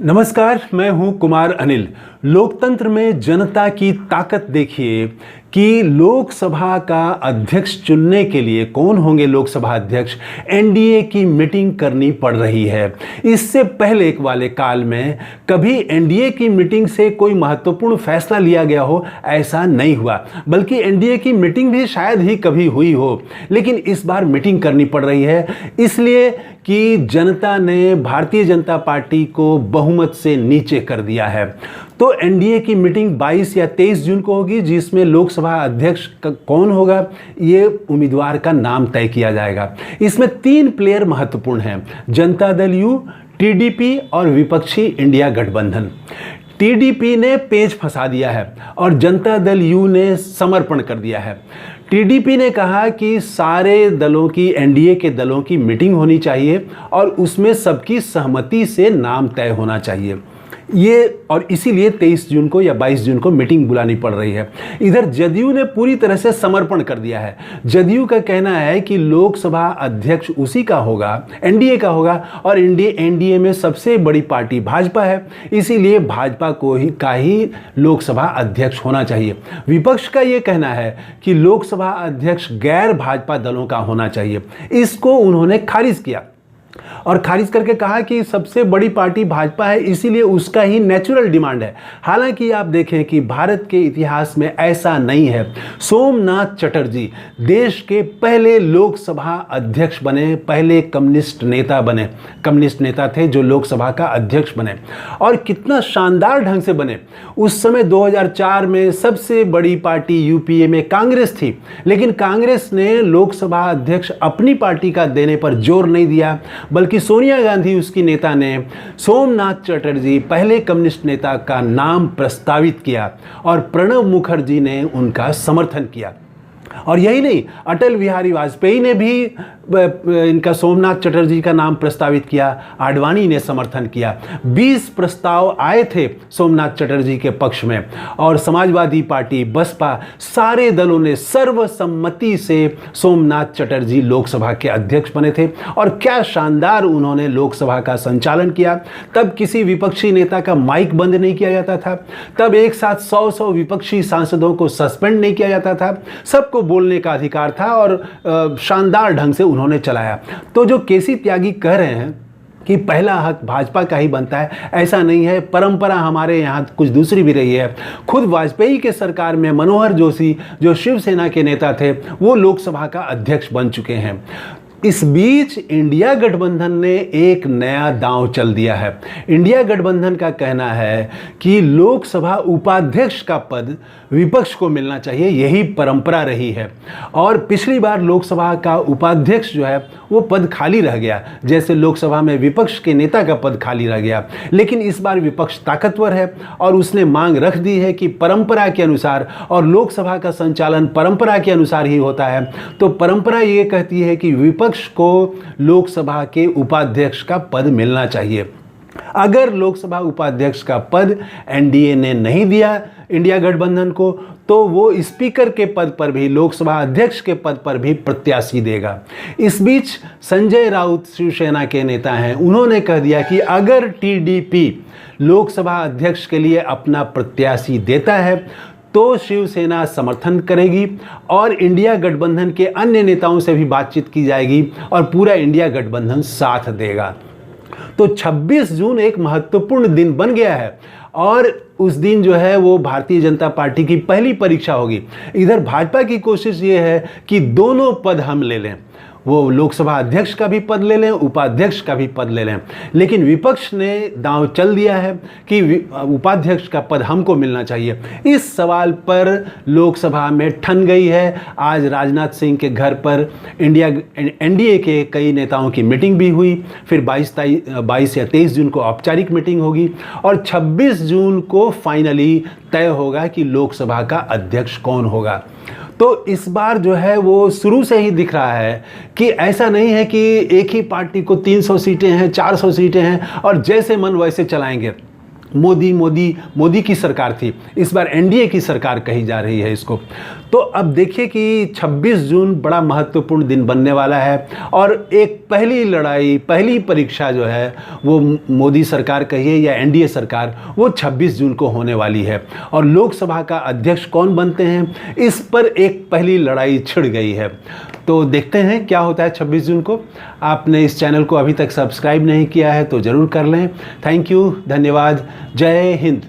नमस्कार, मैं हूं कुमार अनिल। लोकतंत्र में जनता की ताकत देखिए कि लोकसभा का अध्यक्ष चुनने के लिए कौन होंगे लोकसभा अध्यक्ष, एनडीए की मीटिंग करनी पड़ रही है। इससे पहले वाले काल में कभी एनडीए की मीटिंग से कोई महत्वपूर्ण फैसला लिया गया हो, ऐसा नहीं हुआ। बल्कि एनडीए की मीटिंग भी शायद ही कभी हुई हो, लेकिन इस बार मीटिंग करनी पड़ रही है इसलिए कि जनता ने भारतीय जनता पार्टी को बहुमत से नीचे कर दिया है। तो एनडीए की मीटिंग 22 या 23 जून को होगी, जिसमें लोकसभा अध्यक्ष कौन होगा, ये उम्मीदवार का नाम तय किया जाएगा। इसमें 3 प्लेयर महत्वपूर्ण हैं: जनता दल यू, टीडीपी और विपक्षी इंडिया गठबंधन। टीडीपी ने पेच फंसा दिया है और जनता दल यू ने समर्पण कर दिया है। टीडीपी ने कहा कि सारे दलों की, एनडीए के दलों की मीटिंग होनी चाहिए और उसमें सबकी सहमति से नाम तय होना चाहिए। और इसीलिए 23 जून को या 22 जून को मीटिंग बुलानी पड़ रही है। इधर जदयू ने पूरी तरह से समर्पण कर दिया है। जदयू का कहना है कि लोकसभा अध्यक्ष उसी का होगा, एनडीए का होगा, और एनडीए में सबसे बड़ी पार्टी भाजपा है, इसीलिए भाजपा का ही लोकसभा अध्यक्ष होना चाहिए। विपक्ष का यह कहना है कि लोकसभा अध्यक्ष गैर भाजपा दलों का होना चाहिए। इसको उन्होंने खारिज किया और खारिज करके कहा कि सबसे बड़ी पार्टी भाजपा है, इसीलिए उसका ही नेचुरल डिमांड है। हालांकि आप देखें कि भारत के इतिहास में ऐसा नहीं है। सोमनाथ चटर्जी देश के पहले लोकसभा अध्यक्ष बने, पहले कम्युनिस्ट नेता थे जो लोकसभा का अध्यक्ष बने, और कितना शानदार ढंग से बने। उस समय 2004 में सबसे बड़ी पार्टी यूपीए में कांग्रेस थी, लेकिन कांग्रेस ने लोकसभा अध्यक्ष अपनी पार्टी का देने पर जोर नहीं दिया, बल्कि सोनिया गांधी उसकी नेता ने सोमनाथ चटर्जी, पहले कम्युनिस्ट नेता, का नाम प्रस्तावित किया और प्रणब मुखर्जी ने उनका समर्थन किया। और यही नहीं, अटल बिहारी वाजपेयी ने भी इनका, सोमनाथ चटर्जी का नाम प्रस्तावित किया, आडवाणी ने समर्थन किया। 20 प्रस्ताव आए थे सोमनाथ चटर्जी के पक्ष में, और समाजवादी पार्टी, बसपा, सारे दलों ने सर्वसम्मति से सोमनाथ चटर्जी लोकसभा के अध्यक्ष बने थे। और क्या शानदार उन्होंने लोकसभा का संचालन किया। तब किसी विपक्षी नेता का माइक बंद नहीं किया जाता था, तब एक साथ 100 विपक्षी सांसदों को सस्पेंड नहीं किया जाता था, सबको बोलने का अधिकार था, और शानदार ढंग से उन्होंने चलाया। तो जो केसी त्यागी कह रहे हैं कि पहला हक भाजपा का ही बनता है, ऐसा नहीं है। परंपरा हमारे यहाँ कुछ दूसरी भी रही है। खुद वाजपेयी के सरकार में मनोहर जोशी, जो शिवसेना के नेता थे, वो लोकसभा का अध्यक्ष बन चुके हैं। इस बीच इंडिया गठबंधन ने एक नया दांव चल दिया है। इंडिया गठबंधन का कहना है कि लोकसभा उपाध्यक्ष का पद विपक्ष को मिलना चाहिए, यही परंपरा रही है। और पिछली बार लोकसभा का उपाध्यक्ष जो है वो पद खाली रह गया, जैसे लोकसभा में विपक्ष के नेता का पद खाली रह गया। लेकिन इस बार विपक्ष ताकतवर है और उसने मांग रख दी है कि परंपरा के अनुसार, और लोकसभा का संचालन परंपरा के अनुसार ही होता है, तो परंपरा ये कहती है कि विपक्ष को लोकसभा के उपाध्यक्ष का पद मिलना चाहिए। अगर लोकसभा उपाध्यक्ष का पद एनडीए ने नहीं दिया इंडिया गठबंधन को, तो वो स्पीकर के पद पर भी, लोकसभा अध्यक्ष के पद पर भी प्रत्याशी देगा। इस बीच संजय राउत शिवसेना के नेता हैं, उन्होंने कह दिया कि अगर टीडीपी लोकसभा अध्यक्ष के लिए अपना प्रत्याशी देता है तो शिवसेना समर्थन करेगी और इंडिया गठबंधन के अन्य नेताओं से भी बातचीत की जाएगी और पूरा इंडिया गठबंधन साथ देगा। तो 26 जून एक महत्वपूर्ण दिन बन गया है, और उस दिन जो है वो भारतीय जनता पार्टी की पहली परीक्षा होगी। इधर भाजपा की कोशिश ये है कि दोनों पद हम ले लें, वो लोकसभा अध्यक्ष का भी पद ले लें, उपाध्यक्ष का भी पद ले लें। लेकिन विपक्ष ने दांव चल दिया है कि उपाध्यक्ष का पद हमको मिलना चाहिए। इस सवाल पर लोकसभा में ठन गई है। आज राजनाथ सिंह के घर पर एनडीए के कई नेताओं की मीटिंग भी हुई, फिर 22 या 23 जून को औपचारिक मीटिंग होगी, और 26 जून को फाइनली तय होगा कि लोकसभा का अध्यक्ष कौन होगा। तो इस बार जो है वो शुरू से ही दिख रहा है कि ऐसा नहीं है कि एक ही पार्टी को 300 सीटें हैं, 400 सीटें हैं और जैसे मन वैसे चलाएंगे। मोदी की सरकार थी, इस बार एनडीए की सरकार कही जा रही है इसको। तो अब देखिए कि 26 जून बड़ा महत्वपूर्ण दिन बनने वाला है और एक पहली लड़ाई, पहली परीक्षा जो है वो मोदी सरकार कहिए या एनडीए सरकार, वो 26 जून को होने वाली है। और लोकसभा का अध्यक्ष कौन बनते हैं, इस पर एक पहली लड़ाई छिड़ गई है। तो देखते हैं क्या होता है 26 जून को। आपने इस चैनल को अभी तक सब्सक्राइब नहीं किया है तो ज़रूर कर लें। थैंक यू, धन्यवाद, जय हिंद।